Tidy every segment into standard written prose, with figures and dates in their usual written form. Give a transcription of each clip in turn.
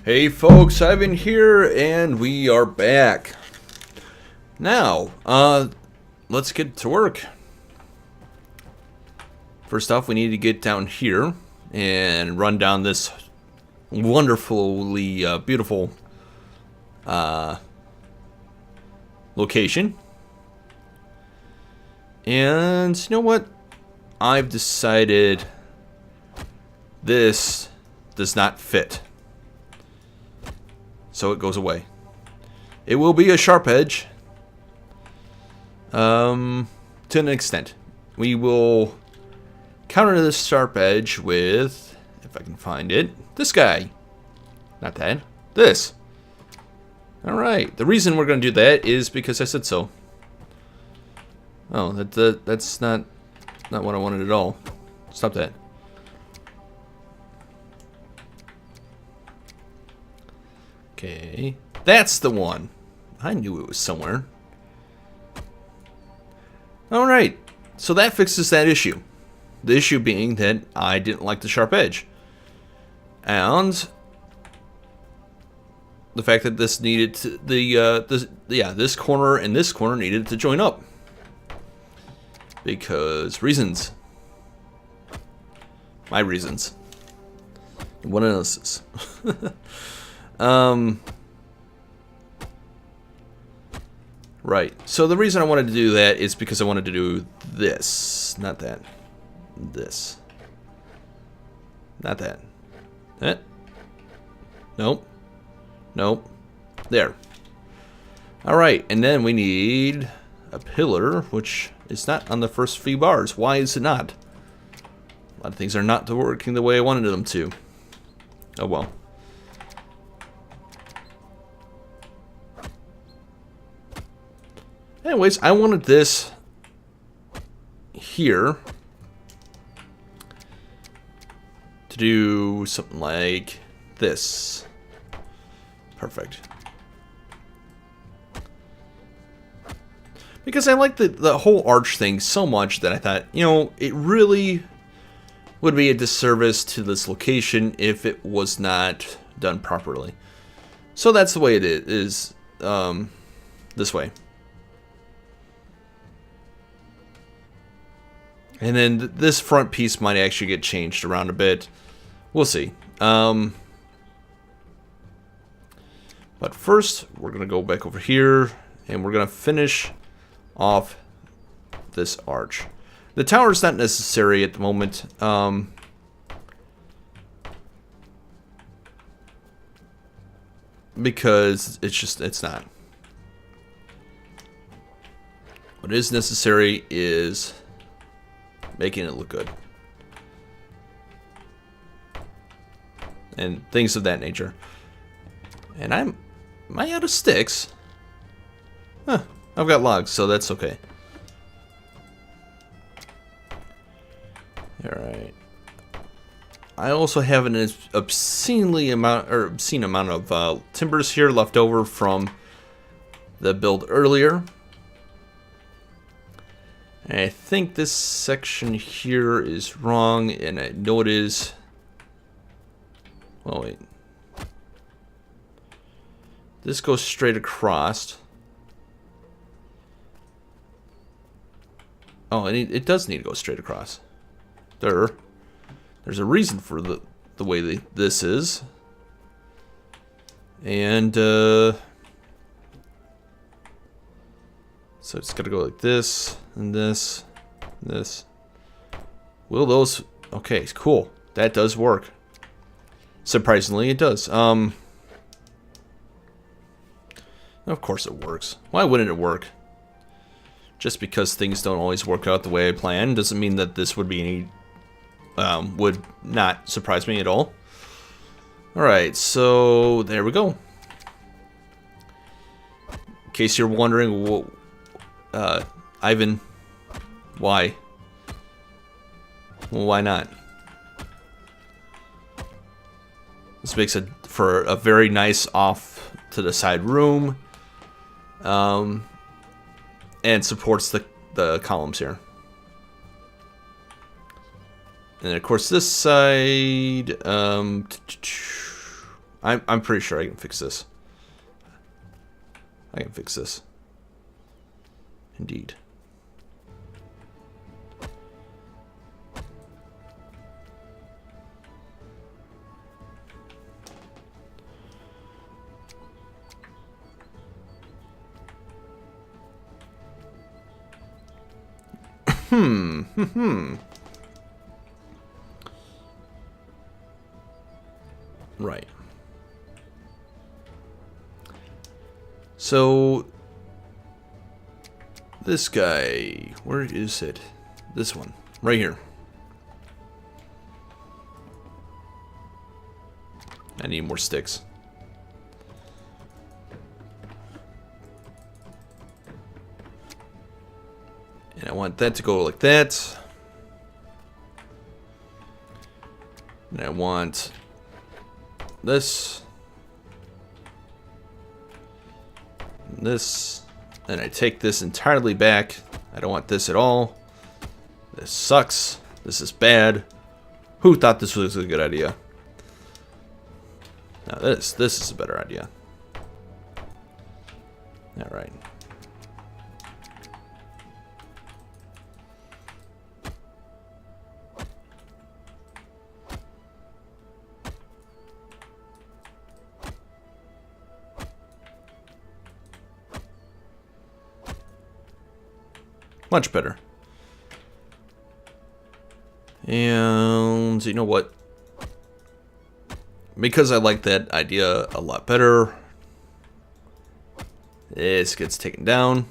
Hey folks, Ivan here, and we are back. Now, let's get to work. First off, we need to get down here and run down this wonderfully beautiful location. And you know what? I've decided this does not fit. So it goes away. It will be a sharp edge. To an extent. We will counter this sharp edge with, if I can find it, this guy. Not that. This. Alright. The reason we're going to do that is because I said so. Oh, that's not what I wanted at all. Stop that. Okay, that's the one. I knew it was somewhere. Alright, so that fixes that issue. The issue being that I didn't like the sharp edge. And the fact that this needed to, this corner and this corner needed to join up. Because reasons. My reasons. One else's. Right. So the reason I wanted to do that is because I wanted to do this. Not that. This. Not that. That. Nope. Nope. There. Alright, and then we need a pillar, which is not on the first few bars. Why is it not? A lot of things are not working the way I wanted them to. Oh well. Anyways, I wanted this here to do something like this. Perfect. Because I like the whole arch thing so much that I thought, you know, it really would be a disservice to this location if it was not done properly. So that's the way it is, this way. And then this front piece might actually get changed around a bit. We'll see. But first, we're going to go back over here, and we're going to finish off this arch. The tower is not necessary at the moment. Because it's not. What is necessary is making it look good. And things of that nature. And am I out of sticks? Huh, I've got logs, so that's okay. Alright. I also have an obscene amount of timbers here left over from the build earlier. And I think this section here is wrong, and I know it is. Oh, wait. This goes straight across. Oh, and it does need to go straight across. There's a reason for the way this is. And, so it's got to go like this, and this, and this. Will those... Okay, cool. That does work. Surprisingly, it does. Of course it works. Why wouldn't it work? Just because things don't always work out the way I planned doesn't mean that this would be any... would not surprise me at all. Alright, so there we go. In case you're wondering, what... Ivan, why? Well, why not? This makes it for a very nice off to the side room, and supports the columns here. And of course this side, I'm pretty sure I can fix this. I can fix this. Indeed. Right. So this guy, where is it? This one, right here. I need more sticks. And I want that to go like that. And I want this. And this. And I take this entirely back. I don't want this at all. This sucks. This is bad. Who thought this was a good idea? Now this is a better idea. All right. Much better. And you know what? Because I like that idea a lot better, this gets taken down.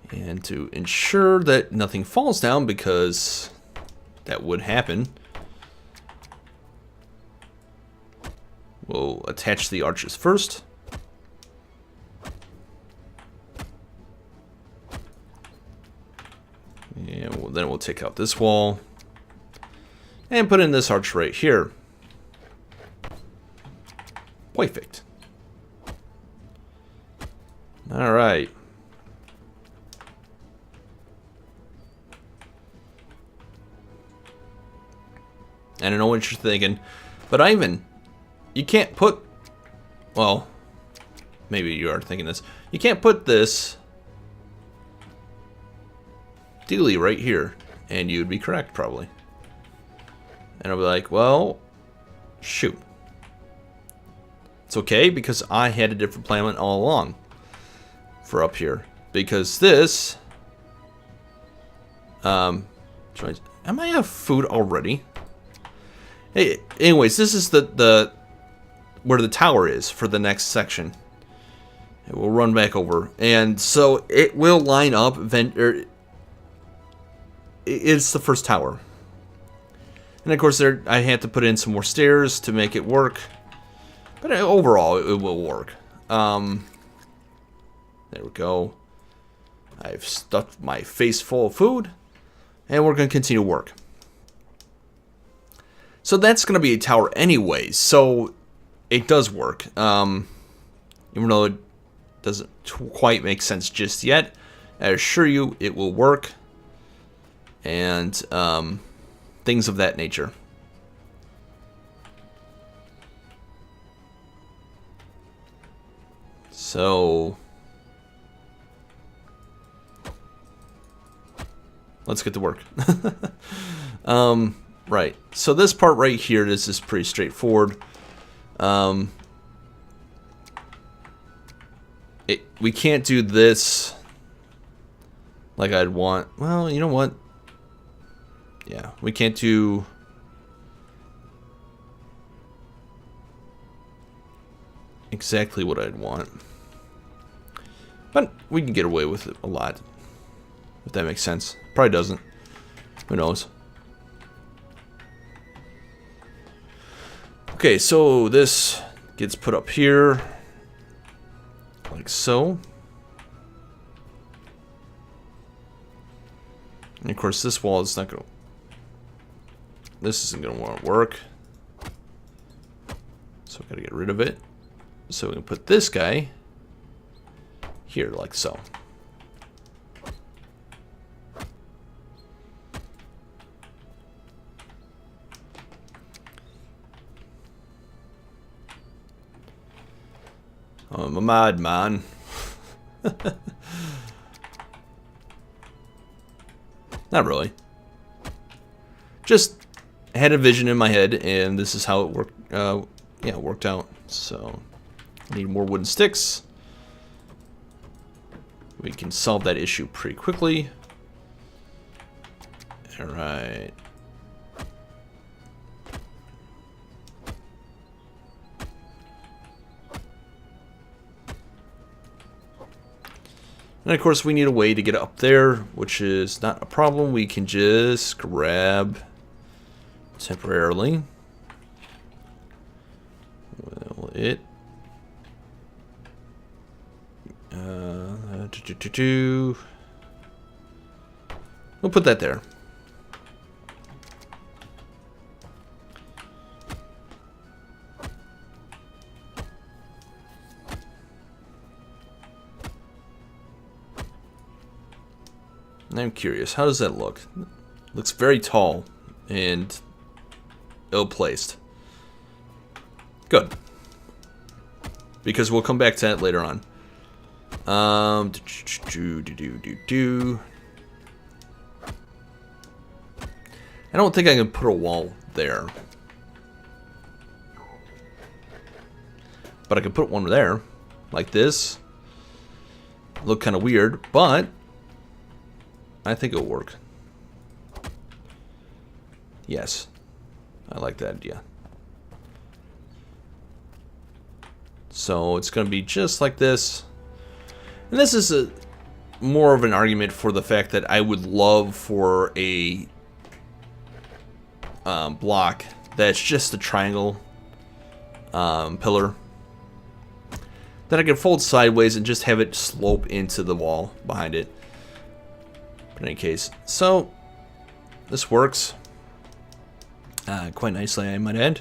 And to ensure that nothing falls down, because that would happen, we'll attach the arches first. And then we'll take out this wall and put in this arch right here. Perfect. All right. I don't know what you're thinking, but Ivan, you can't put, well, maybe you are thinking this. You can't put this dealie right here, and you'd be correct probably. And I'll be like, well, shoot. It's okay, because I had a different plan all along for up here. Because this, am I out of food already? Hey, anyways, this is the where the tower is for the next section. And we'll run back over, and so it will line up. It's the first tower. And of course, there I had to put in some more stairs to make it work. But overall, it will work. There we go. I've stuffed my face full of food. And we're going to continue work. So that's going to be a tower anyways. So it does work. Even though it doesn't quite make sense just yet, I assure you it will work. And things of that nature. So let's get to work. Right. So this part right here, this is pretty straightforward. We can't do this like I'd want. Well, you know what? Yeah, we can't do exactly what I'd want. But we can get away with it a lot, if that makes sense. Probably doesn't. Who knows? Okay, so this gets put up here, like so. And of course, this wall is not going to... This isn't going to want to work. So I've got to get rid of it. So we can put this guy here, like so. I'm a madman. Not really. Just had a vision in my head, and this is how it worked. Yeah, it worked out. So, need more wooden sticks. We can solve that issue pretty quickly. All right. And of course we need a way to get up there, which is not a problem. We can just grab temporarily. Will it? We'll put that there. I'm curious, how does that look? Looks very tall and ill-placed. Good. Because we'll come back to that later on. I don't think I can put a wall there. But I could put one there, like this. Look kind of weird, but I think it'll work. Yes. I like that idea. So it's going to be just like this. And this is more of an argument for the fact that I would love for a block that's just a triangle pillar that I can fold sideways and just have it slope into the wall behind it. In any case, so this works quite nicely, I might add.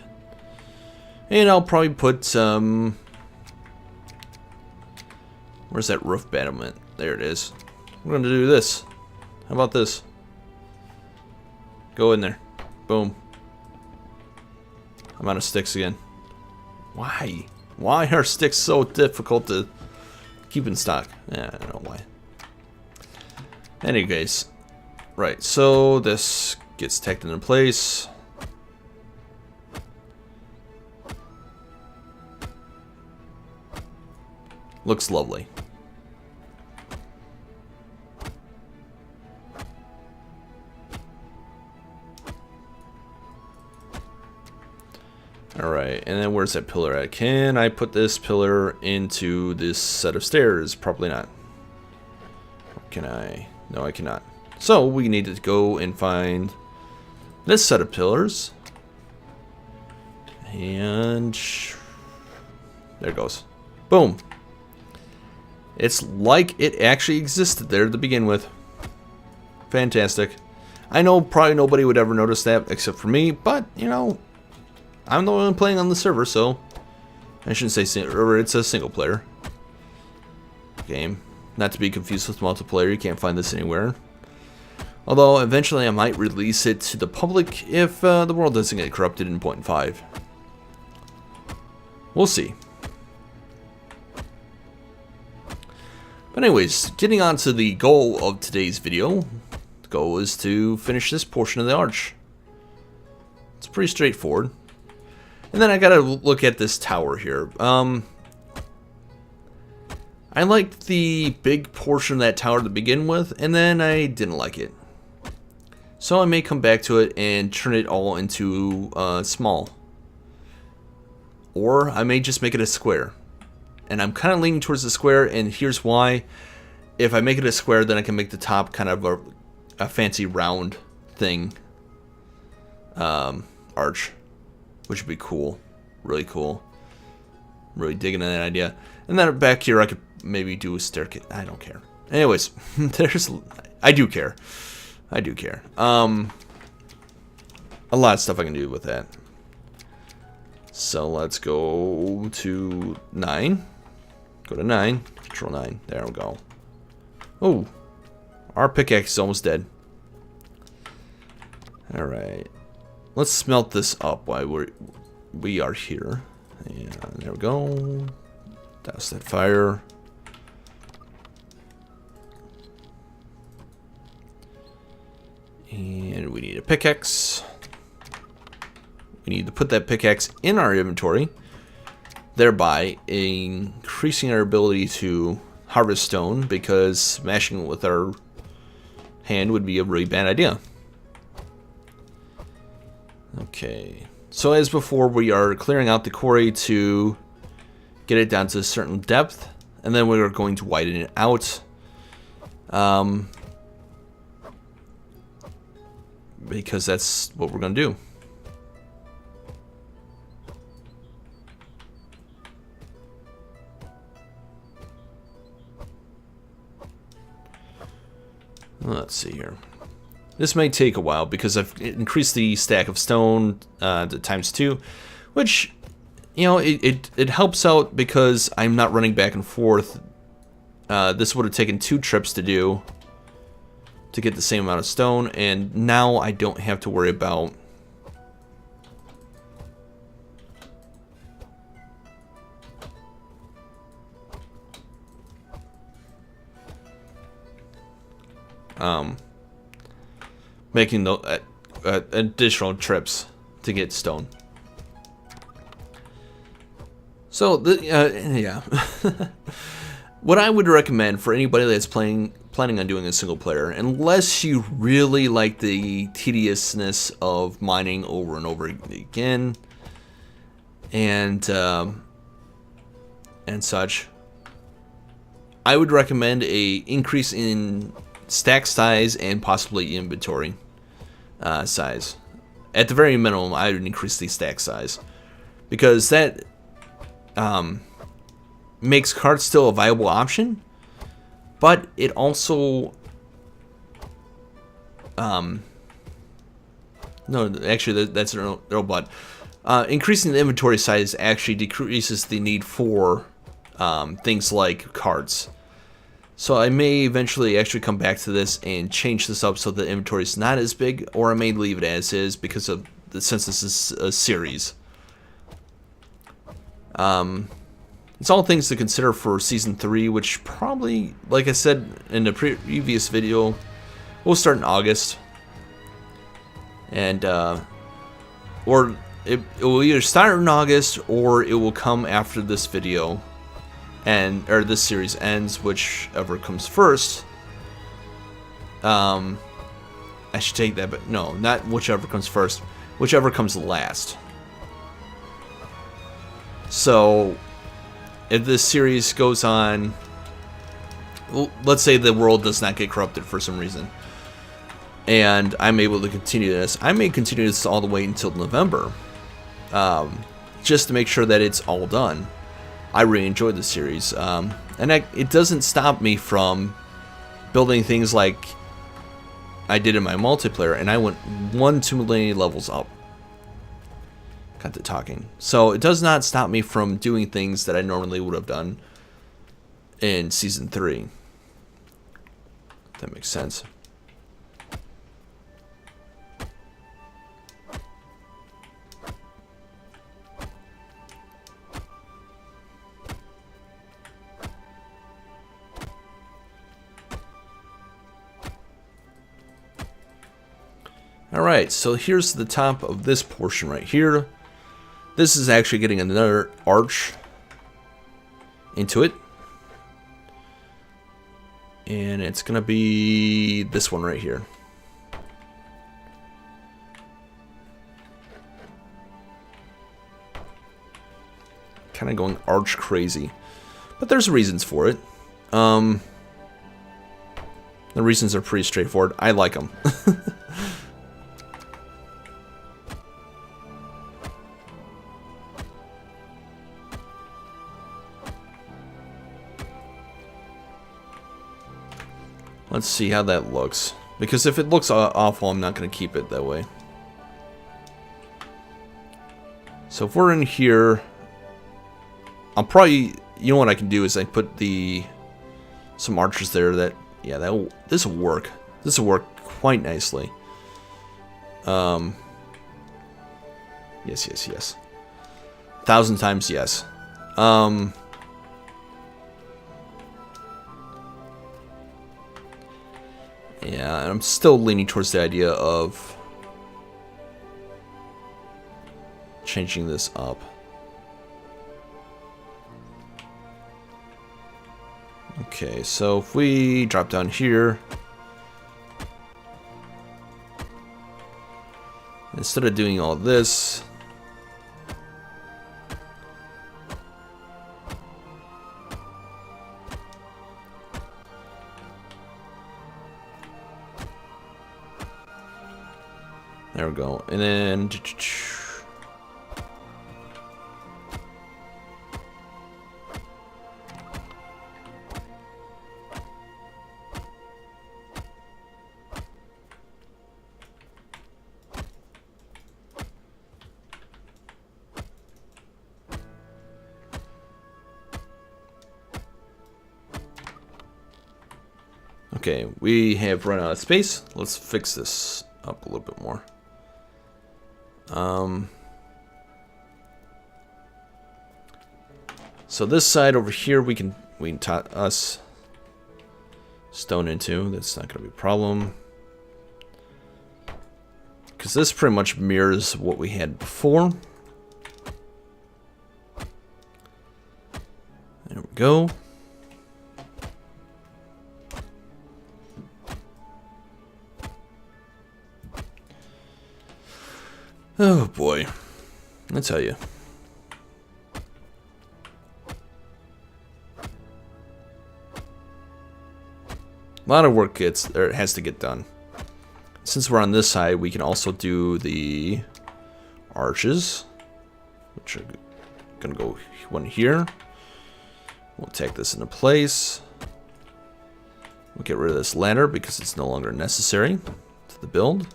And I'll probably put some. Where's that roof battlement? There it is. We're going to do this. How about this? Go in there. Boom. I'm out of sticks again. Why? Why are sticks so difficult to keep in stock? Yeah, I don't know why. Anyways, right, so this gets tacked into place. Looks lovely. Alright, and then where's that pillar at? Can I put this pillar into this set of stairs? Probably not. Can I? No, I cannot. So we need to go and find this set of pillars. And there it goes. Boom. It's like it actually existed there to begin with. Fantastic. I know probably nobody would ever notice that except for me, but you know, I'm the one playing on the server, so I shouldn't say it's a single player game. Not to be confused with multiplayer, you can't find this anywhere. Although, eventually I might release it to the public if the world doesn't get corrupted in 0.5. We'll see. But anyways, getting on to the goal of today's video. The goal is to finish this portion of the arch. It's pretty straightforward. And then I gotta look at this tower here. I liked the big portion of that tower to begin with, and then I didn't like it. So I may come back to it and turn it all into small. Or I may just make it a square. And I'm kind of leaning towards the square, and here's why. If I make it a square, then I can make the top kind of a fancy round thing. Arch. Which would be cool. Really cool. Really digging that idea. And then back here I could maybe do a staircase. I don't care. Anyways, I do care. I do care. A lot of stuff I can do with that. So let's go to 9. Go to 9. Control 9. There we go. Oh, our pickaxe is almost dead. All right. Let's smelt this up while we are here. Yeah, there we go. Douse that fire. And we need a pickaxe. We need to put that pickaxe in our inventory, thereby increasing our ability to harvest stone, because smashing it with our hand would be a really bad idea. Okay, so as before, we are clearing out the quarry to get it down to a certain depth, and then we are going to widen it out. Because that's what we're going to do. Let's see here. This may take a while because I've increased the stack of stone to ×2, which, you know, it helps out because I'm not running back and forth. This would have taken 2 trips to do to get the same amount of stone, and now I don't have to worry about making the additional trips to get stone. So yeah. What I would recommend for anybody that's planning on doing a single player, unless you really like the tediousness of mining over and over again and such, I would recommend a increase in stack size and possibly inventory size. At the very minimum, I would increase the stack size, because that makes carts still a viable option, but it also no, actually that's no but increasing the inventory size actually decreases the need for things like carts. So I may eventually actually come back to this and change this up so the inventory is not as big, or I may leave it as is because of since this is a series. It's all things to consider for Season 3, which probably, like I said in the previous video, will start in August. And, or it will either start in August, or it will come after this video, or this series ends, whichever comes first. I should take that, but no, not whichever comes first, whichever comes last. So if this series goes on, well, let's say the world does not get corrupted for some reason, and I'm able to continue this, I may continue this all the way until November, just to make sure that it's all done. I really enjoyed the series, and it doesn't stop me from building things like I did in my multiplayer, and I went 1 to many levels up. Got to talking. So it does not stop me from doing things that I normally would have done in Season 3. If that makes sense. Alright, so here's the top of this portion right here. This is actually getting another arch into it. And it's going to be this one right here. Kind of going arch crazy. But there's reasons for it. The reasons are pretty straightforward. I like them. Let's see how that looks. Because if it looks awful, I'm not going to keep it that way. So if we're in here, I'll probably, you know what I can do is I put some archers there that, yeah, this will work. This will work quite nicely. Yes, yes, yes. 1,000 times yes. Yeah, and I'm still leaning towards the idea of changing this up. Okay, so if we drop down here, instead of doing all this, there we go, and then okay, we have run out of space. Let's fix this up a little bit more. So this side over here we can toss stone into. That's not going to be a problem, because this pretty much mirrors what we had before. There we go. Oh boy, I tell you. A lot of work has to get done. Since we're on this side, we can also do the arches, which are gonna go one here. We'll take this into place. We'll get rid of this ladder because it's no longer necessary to the build.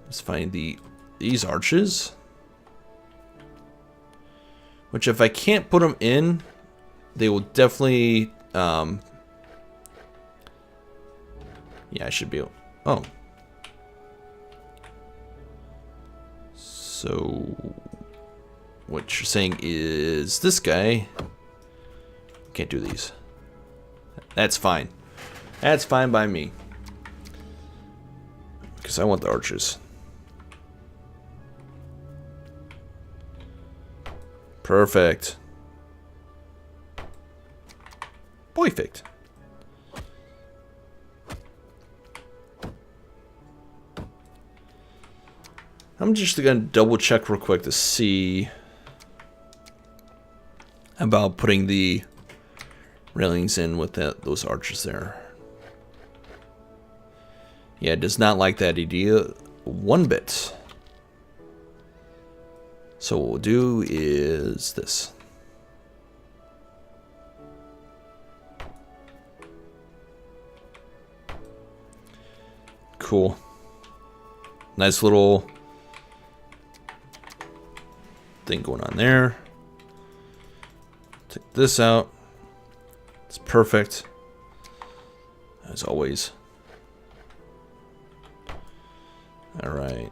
Let's find these arches, which if I can't put them in, they will definitely yeah, I should be able, oh, so what you're saying is this guy can't do these. That's fine. That's fine by me, because I want the arches. Perfect. Perfect. I'm just gonna double check real quick to see about putting the railings in with those arches there. Yeah, it does not like that idea one bit. So what we'll do is this. Cool. Nice little thing going on there. Take this out. It's perfect, as always. All right.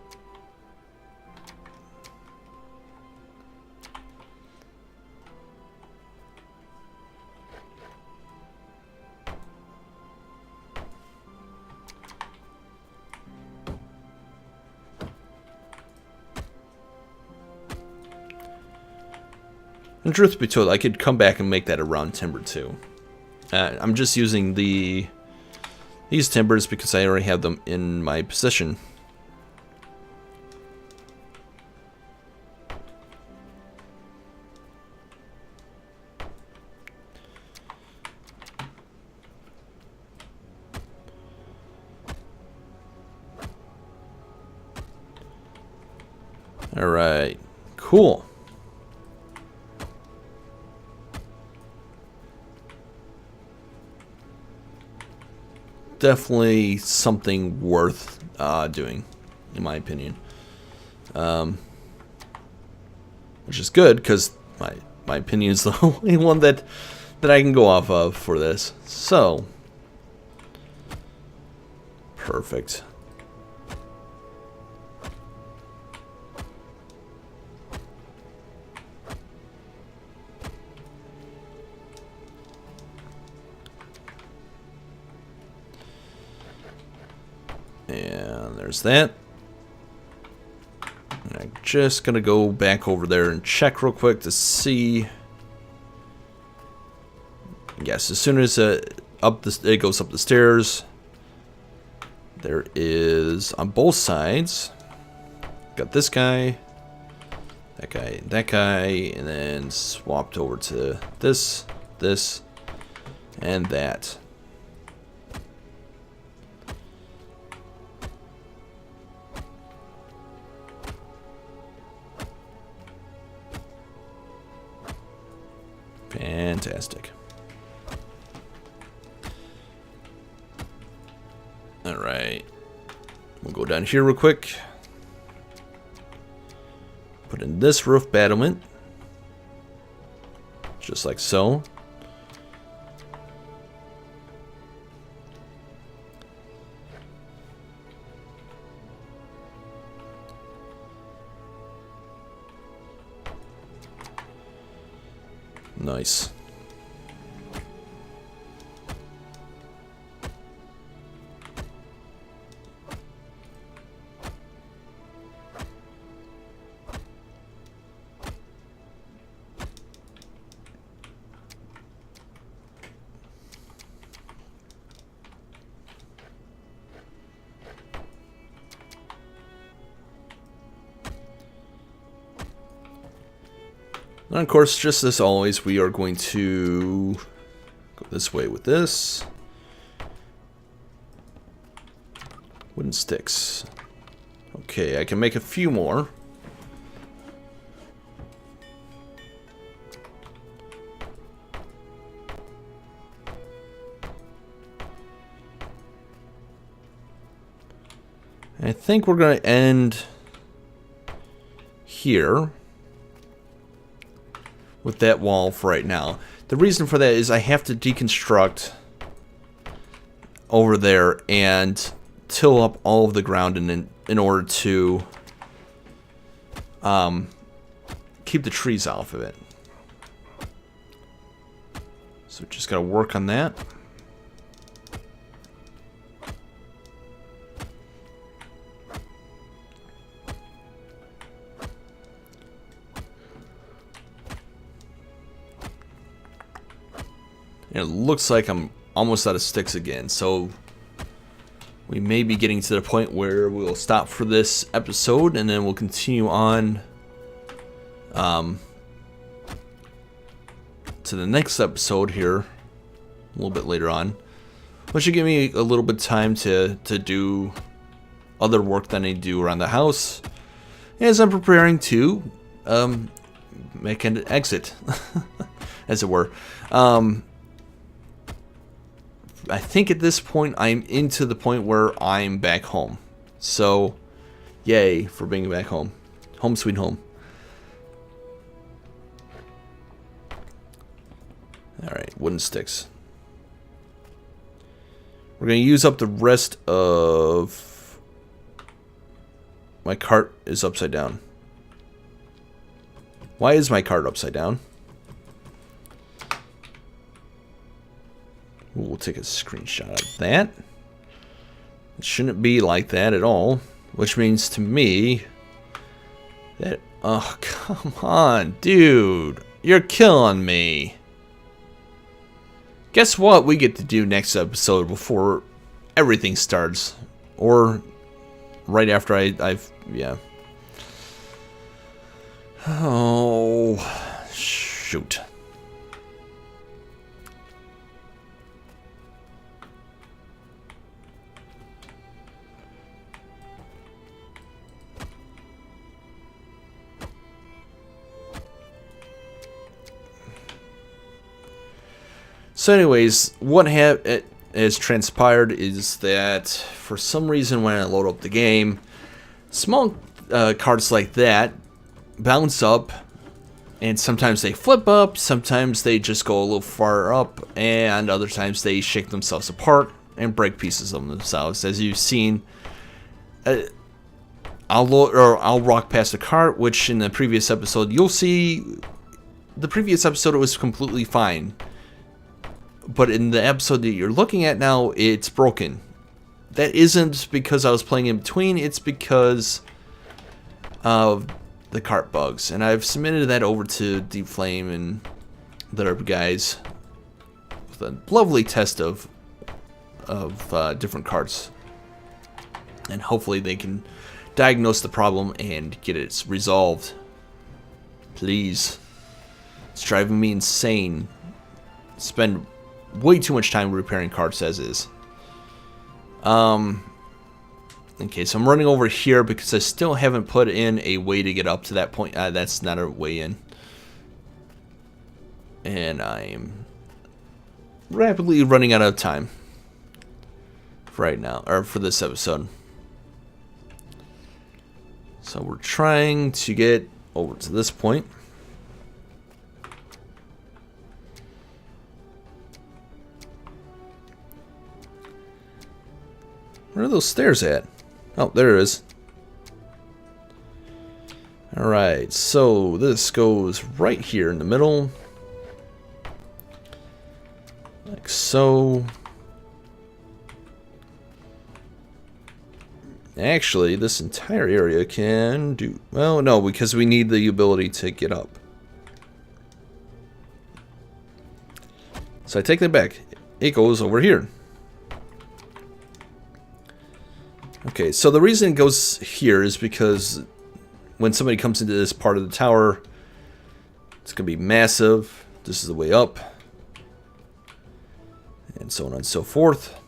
And truth be told, I could come back and make that a round timber too. I'm just using these timbers because I already have them in my position. All right, cool. Definitely something worth doing, in my opinion. Which is good, because my opinion is the only one that I can go off of for this. So, perfect. There's that. And I'm just gonna go back over there and check real quick to see. Yes, as soon as it goes up the stairs, there is on both sides. Got this guy, that guy, and then swapped over to this, and that. Fantastic. Alright. We'll go down here real quick. Put in this roof battlement. Just like so. Nice. And of course, just as always, we are going to go this way with this. Wooden sticks. Okay, I can make a few more. I think we're going to end here with that wall for right now. The reason for that is I have to deconstruct over there and till up all of the ground in order to keep the trees off of it. So just gotta work on that. And it looks like I'm almost out of sticks again, so we may be getting to the point where we'll stop for this episode, and then we'll continue on to the next episode here a little bit later on, which should give me a little bit of time to do other work that I need to do around the house as I'm preparing to make an exit, as it were. I think at this point I'm into the point where I'm back home. So, yay for being back home. Home sweet home. Alright, wooden sticks. We're going to use up the rest of... My cart is upside down. Why is my cart upside down? We'll take a screenshot of that. It shouldn't be like that at all. Which means to me that... Oh, come on, dude. You're killing me. Guess what we get to do next episode before everything starts? Or right after I've... Yeah. Oh, shoot. So anyways, what has transpired is that for some reason when I load up the game, small carts like that bounce up, and sometimes they flip up, sometimes they just go a little far up, and other times they shake themselves apart and break pieces of themselves. As you've seen, I'll walk past the cart, which in the previous episode you'll see. The previous episode it was completely fine. But in the episode that you're looking at now, it's broken. that isn't because I was playing in between, it's because of the cart bugs. And I've submitted that over to Deep Flame and the other guys with a lovely test of different carts. And hopefully they can diagnose the problem and get it resolved. Please. It's driving me insane. Spend way too much time repairing carts as is. Okay, so I'm running over here because I still haven't put in a way to get up to that point. That's not a way in. And I'm rapidly running out of time for right now, or for this episode. So we're trying to get over to this point. Where are those stairs at? Oh, there it is. Alright, so this goes right here in the middle. Like so. Actually, this entire area can do... Well, no, because we need the ability to get up. So I take that back. It goes over here. Okay, so the reason it goes here is because when somebody comes into this part of the tower, it's going to be massive. This is the way up. And so on and so forth.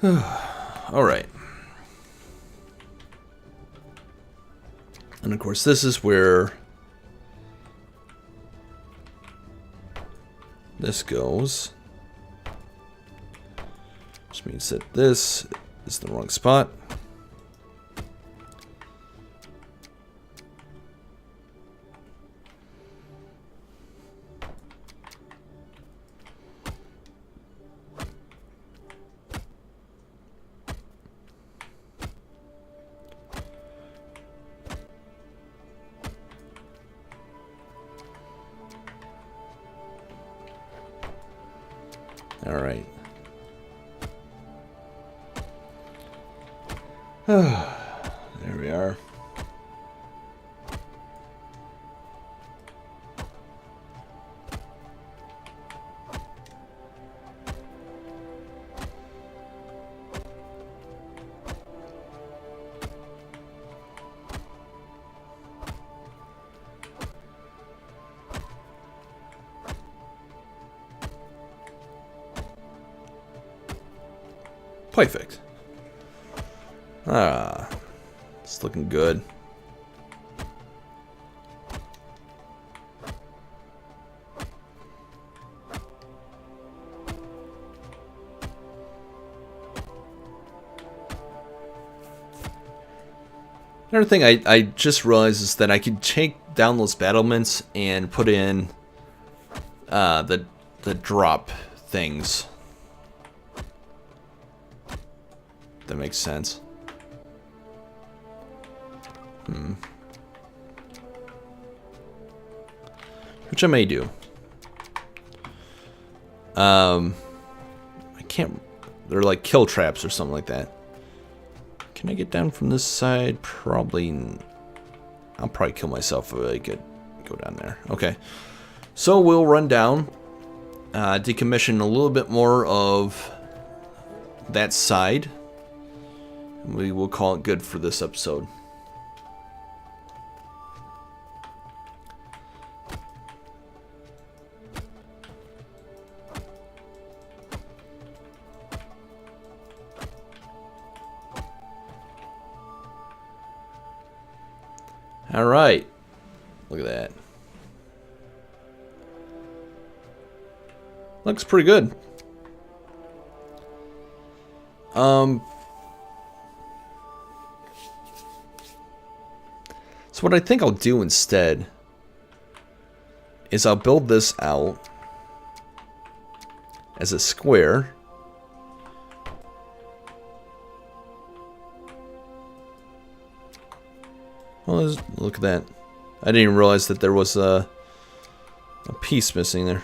Alright. And of course this is where this goes. Which means that this is the wrong spot. All right. There we are. Perfect. Ah, it's looking good. Another thing I just realized is that I could take down those battlements and put in the drop things. That makes sense. Which I may do. I can't... They're like kill traps or something like that. Can I get down from this side? Probably... I'll probably kill myself if I could go down there. Okay. So we'll run down. Decommission a little bit more of that side. We will call it good for this episode. All right. Look at that. Looks pretty good. So what I think I'll do instead is I'll build this out as a square. Well, look at that. I didn't even realize that there was a piece missing there.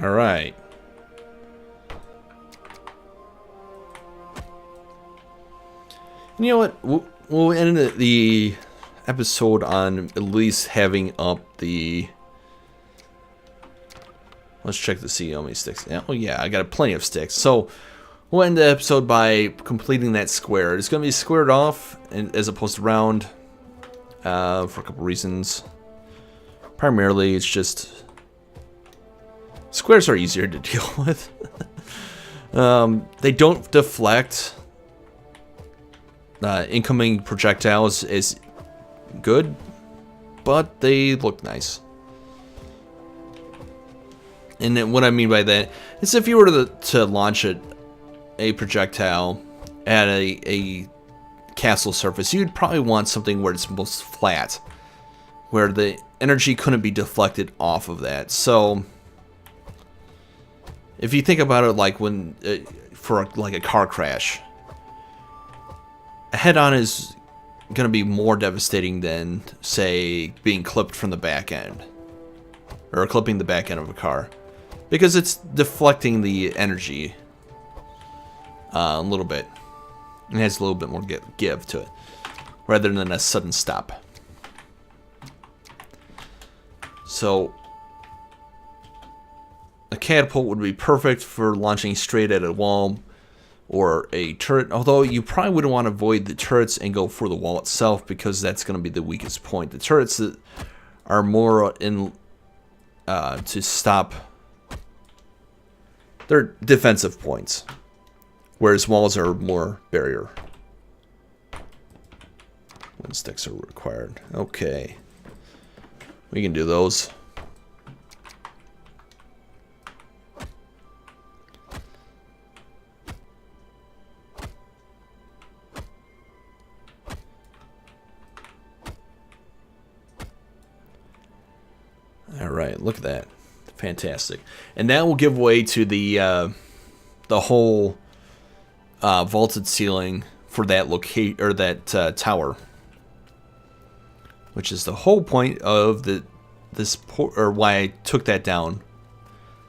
All right. And you know what? We'll end the episode on at least having up the... Let's check to see how many sticks. Oh yeah, I got plenty of sticks. So we'll end the episode by completing that square. It's going to be squared off as opposed to round for a couple reasons. Primarily, it's just... Squares are easier to deal with. They don't deflect. Incoming projectiles is good, but they look nice. And then what I mean by that is if you were to launch a projectile at a castle surface, you'd probably want something where it's most flat, where the energy couldn't be deflected off of that. So if you think about it like when, for like a car crash, a head-on is going to be more devastating than, say, being clipped from the back end. Or clipping the back end of a car. Because it's deflecting the energy a little bit. It has a little bit more give to it. Rather than a sudden stop. So a catapult would be perfect for launching straight at a wall or a turret, although you probably wouldn't want to avoid the turrets and go for the wall itself because that's going to be the weakest point. The turrets that are more in to stop, they're defensive points, whereas walls are more barrier. When sticks are required. Okay, we can do those. Alright, look at that. Fantastic. And that will give way to the whole vaulted ceiling for that or that tower. Which is the whole point of why I took that down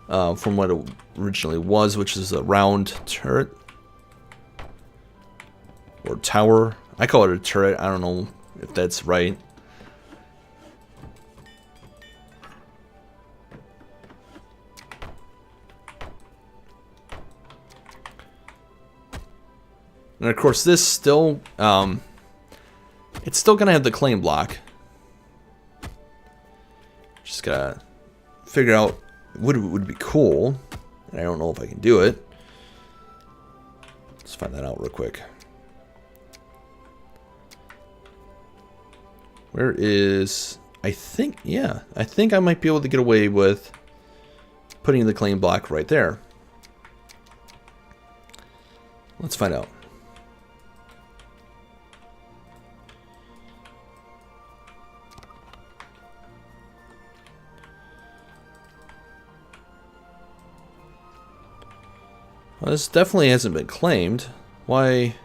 from what it originally was, which is a round turret. Or tower. I call it a turret. I don't know if that's right. And of course, this still, it's still gonna have the claim block. Just gotta figure out what would be cool. And I don't know if I can do it. Let's find that out real quick. Where is, I think I might be able to get away with putting the claim block right there. Let's find out. Well, this definitely hasn't been claimed. Why?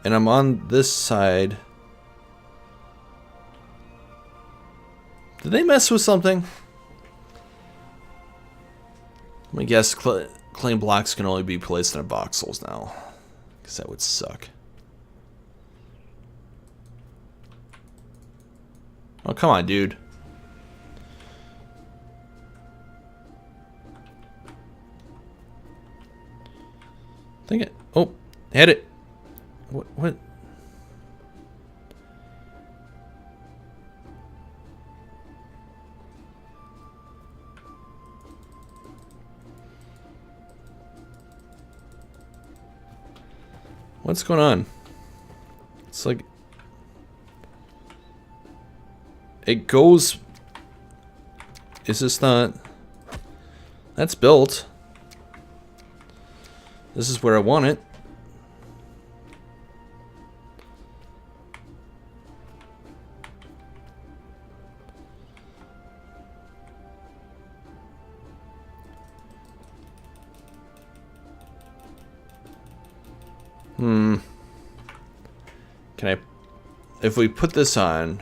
And I'm on this side. Did they mess with something? Let me guess, claim blocks can only be placed in voxels now. Because that would suck. Oh, come on, dude. Think it. Oh, had it. What? What's going on? It's like it goes. Is this not? That's built. This is where I want it. Can I, if we put this on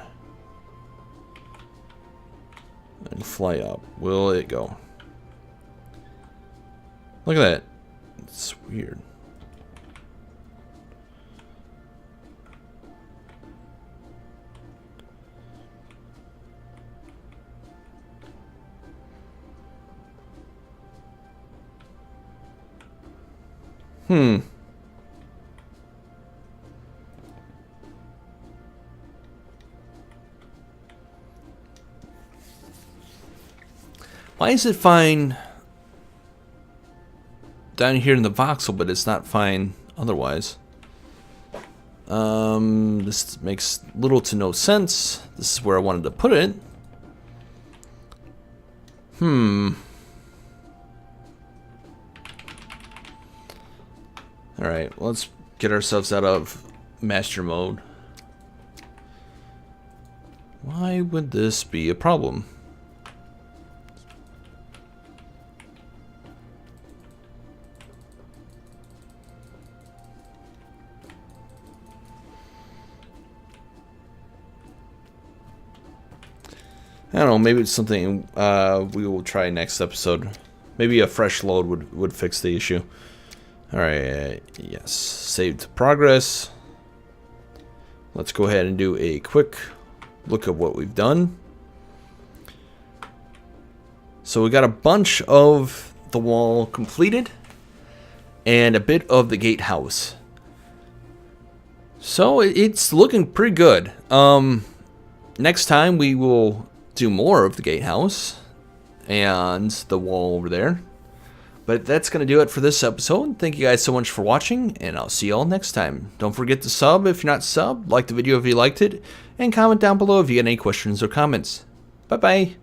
and fly up, will it go? Look at that. It's weird. Why is it fine down here in the voxel, but it's not fine otherwise? This makes little to no sense. This is where I wanted to put it. Alright, let's get ourselves out of master mode. Why would this be a problem? I don't know, maybe it's something we will try next episode. Maybe a fresh load would fix the issue. Alright, yes. Saved progress. Let's go ahead and do a quick look at what we've done. So we got a bunch of the wall completed and a bit of the gatehouse. So it's looking pretty good. Next time we will do more of the gatehouse and the wall over there. But that's going to do it for this episode. Thank you guys so much for watching, and I'll see you all next time. Don't forget to sub if you're not subbed, like the video if you liked it, and comment down below if you got any questions or comments. Bye-bye.